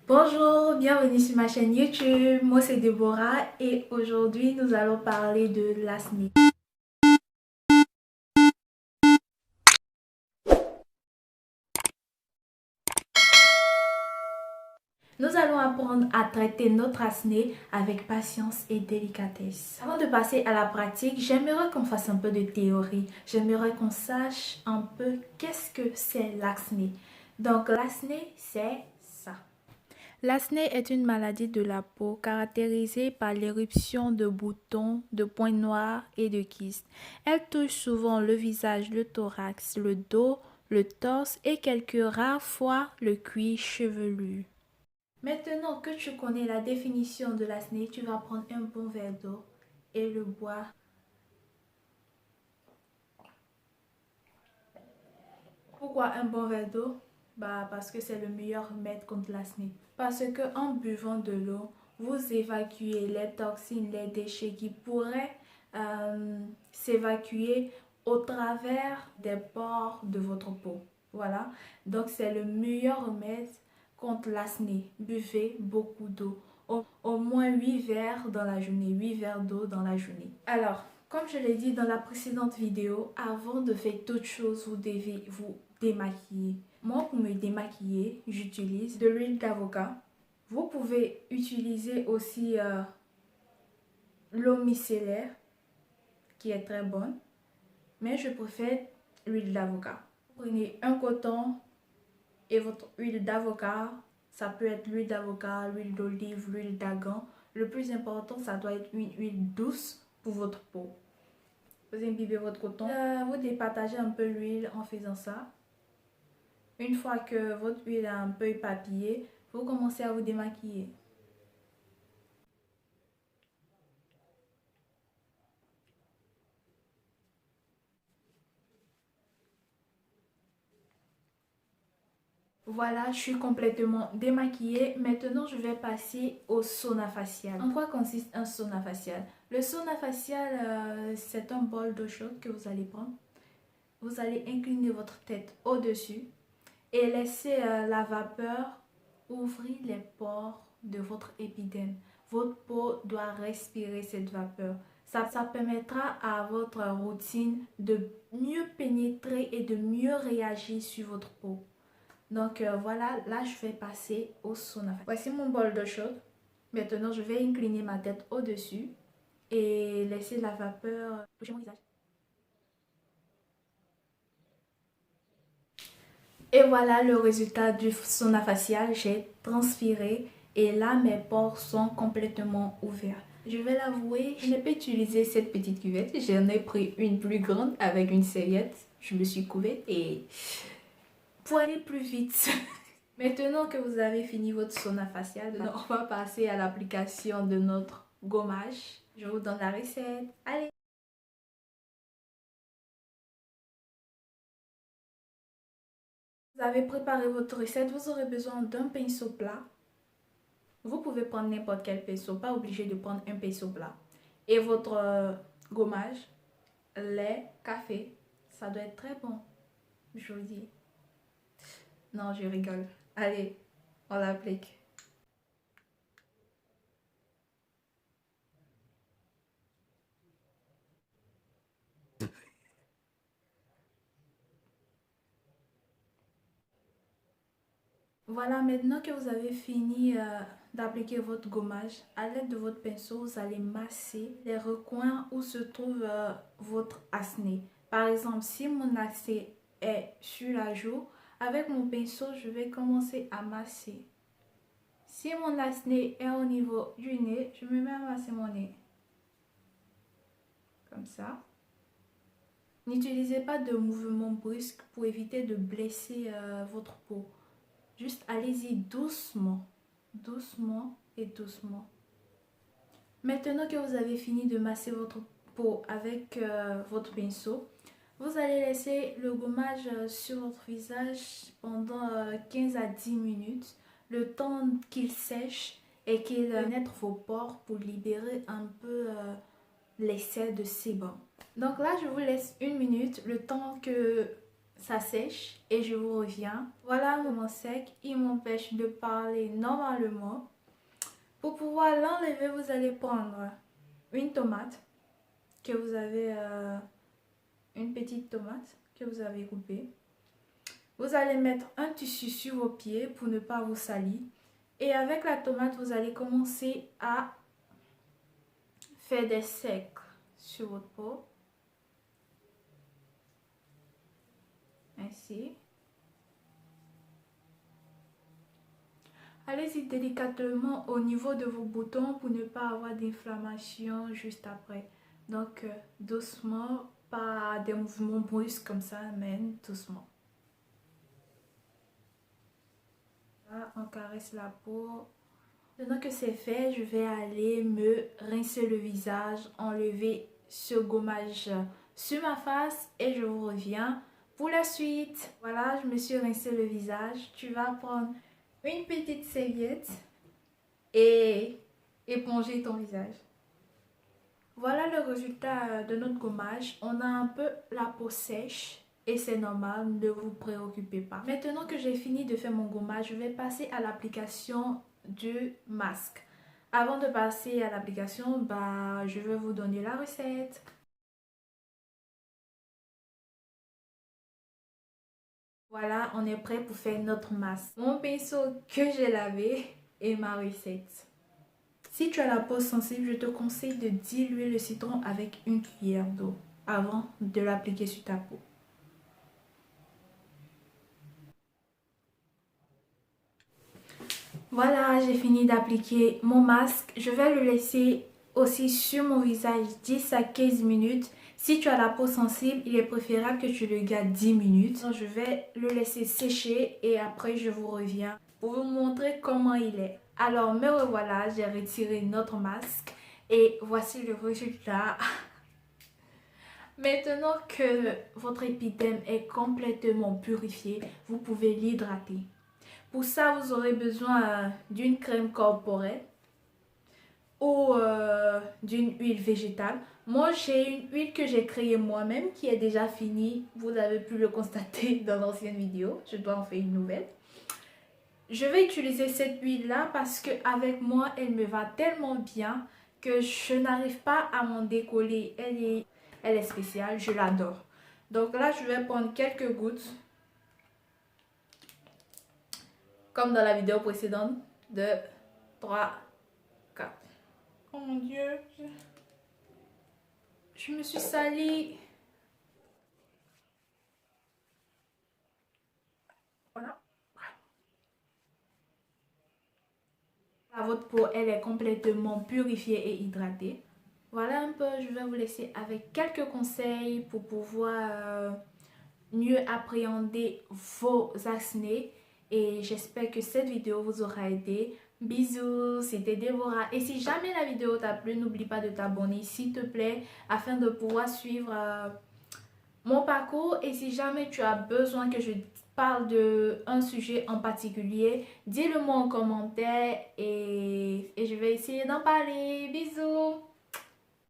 Bonjour, bienvenue sur ma chaîne YouTube. Moi c'est Déborah et aujourd'hui nous allons parler de l'acné. Nous allons apprendre à traiter notre acné avec patience et délicatesse. Avant de passer à la pratique, j'aimerais qu'on fasse un peu de théorie. J'aimerais qu'on sache un peu qu'est-ce que c'est l'acné. Donc l'acné, c'est ça. L'acné est une maladie de la peau caractérisée par l'éruption de boutons, de points noirs et de kystes. Elle touche souvent le visage, le thorax, le dos, le torse et quelques rares fois le cuir chevelu. Maintenant que tu connais la définition de l'acné, tu vas prendre un bon verre d'eau et le boire. Pourquoi un bon verre d'eau? Parce que c'est le meilleur remède contre l'acné. Parce que en buvant de l'eau, vous évacuez les toxines, les déchets qui pourraient s'évacuer au travers des pores de votre peau. Voilà, donc c'est le meilleur remède contre l'acné. Buvez beaucoup d'eau. Au moins 8 verres dans la journée, 8 verres d'eau dans la journée. Alors, comme je l'ai dit dans la précédente vidéo, avant de faire toute chose, vous devez vous démaquiller. Moi, pour me démaquiller, j'utilise de l'huile d'avocat. Vous pouvez utiliser aussi l'eau micellaire, qui est très bonne. Mais je préfère l'huile d'avocat. Prenez un coton et votre huile d'avocat. Ça peut être l'huile d'avocat, l'huile d'olive, l'huile d'argan. Le plus important, ça doit être une huile douce pour votre peau. Vous imbibez votre coton. Vous départagez un peu l'huile en faisant ça. Une fois que votre huile a un peu éparpillé, vous commencez à vous démaquiller. Voilà, je suis complètement démaquillée. Maintenant, je vais passer au sauna facial. En quoi consiste un sauna facial? Le sauna facial, c'est un bol d'eau chaude que vous allez prendre. Vous allez incliner votre tête au-dessus et laisser la vapeur ouvrir les pores de votre épiderme. Votre peau doit respirer cette vapeur. Ça permettra à votre routine de mieux pénétrer et de mieux réagir sur votre peau. Donc voilà, là je vais passer au sauna. Voici mon bol d'eau chaude. Maintenant, je vais incliner ma tête au-dessus et laisser la vapeur toucher mon visage. Et voilà le résultat du sauna facial. J'ai transpiré et là mes pores sont complètement ouverts. Je vais l'avouer, je n'ai pas utilisé cette petite cuvette. J'en ai pris une plus grande avec une serviette. Je me suis couverte et pour aller plus vite. Maintenant que vous avez fini votre sauna facial, on va passer à l'application de notre gommage. Je vous donne la recette. Allez! Vous avez préparé votre recette, vous aurez besoin d'un pinceau plat. Vous pouvez prendre n'importe quel pinceau, pas obligé de prendre un pinceau plat. Et votre gommage, lait, café, ça doit être très bon, je vous dis. Non, je rigole. Allez, on l'applique. Voilà, maintenant que vous avez fini d'appliquer votre gommage, à l'aide de votre pinceau, vous allez masser les recoins où se trouve votre acné. Par exemple, si mon acné est sur la joue, avec mon pinceau, je vais commencer à masser. Si mon acné est au niveau du nez, je me mets à masser mon nez. Comme ça. N'utilisez pas de mouvements brusques pour éviter de blesser votre peau. Juste allez-y doucement, doucement et doucement. Maintenant que vous avez fini de masser votre peau avec votre pinceau, vous allez laisser le gommage sur votre visage pendant 15 à 10 minutes, le temps qu'il sèche et qu'il pénètre vos pores pour libérer un peu l'excès de sébum. Donc là, je vous laisse 1 minute, le temps que ça sèche et je vous reviens. Voilà un moment sec, il m'empêche de parler normalement. Pour pouvoir l'enlever, vous allez prendre une tomate que vous avez, une petite tomate que vous avez coupée. Vous allez mettre un tissu sur vos pieds pour ne pas vous salir. Et avec la tomate, vous allez commencer à faire des cercles sur votre peau. Ainsi. Allez-y délicatement au niveau de vos boutons pour ne pas avoir d'inflammation juste après. Donc, doucement, pas des mouvements brusques comme ça, mais doucement. Là, on caresse la peau. Maintenant que c'est fait, je vais aller me rincer le visage, enlever ce gommage sur ma face et je vous reviens pour la suite. Voilà, je me suis rincé le visage. Tu vas prendre une petite serviette et éponger ton visage. Voilà le résultat de notre gommage. On a un peu la peau sèche et c'est normal, ne vous préoccupez pas. Maintenant que j'ai fini de faire mon gommage, je vais passer à l'application du masque. Avant de passer à l'application, je vais vous donner la recette. Voilà, on est prêt pour faire notre masque. Mon pinceau que j'ai lavé et ma recette. Si tu as la peau sensible, je te conseille de diluer le citron avec une cuillère d'eau avant de l'appliquer sur ta peau. Voilà, j'ai fini d'appliquer mon masque. Je vais le laisser aussi sur mon visage 10 à 15 minutes. Si tu as la peau sensible, il est préférable que tu le gardes 10 minutes. Donc, je vais le laisser sécher et après je vous reviens pour vous montrer comment il est. Alors, me revoilà, j'ai retiré notre masque et voici le résultat. Maintenant que votre épiderme est complètement purifié, vous pouvez l'hydrater. Pour ça, vous aurez besoin d'une crème corporelle ou d'une huile végétale. Moi, j'ai une huile que j'ai créée moi-même qui est déjà finie. Vous avez pu le constater dans l'ancienne vidéo. Je dois en faire une nouvelle. Je vais utiliser cette huile-là parce qu'avec moi, elle me va tellement bien que je n'arrive pas à m'en décoller. Elle est spéciale, je l'adore. Donc là, je vais prendre quelques gouttes. Comme dans la vidéo précédente, 2, 3, 4. Oh mon Dieu, je me suis salie. Voilà. Votre peau, elle est complètement purifiée et hydratée. Voilà un peu, je vais vous laisser avec quelques conseils pour pouvoir mieux appréhender vos acnés. Et j'espère que cette vidéo vous aura aidé. Bisous, c'était Déborah. Et si jamais la vidéo t'a plu, n'oublie pas de t'abonner s'il te plaît afin de pouvoir suivre mon parcours. Et si jamais tu as besoin que je parle d'un sujet en particulier, dis-le moi en commentaire et je vais essayer d'en parler. Bisous.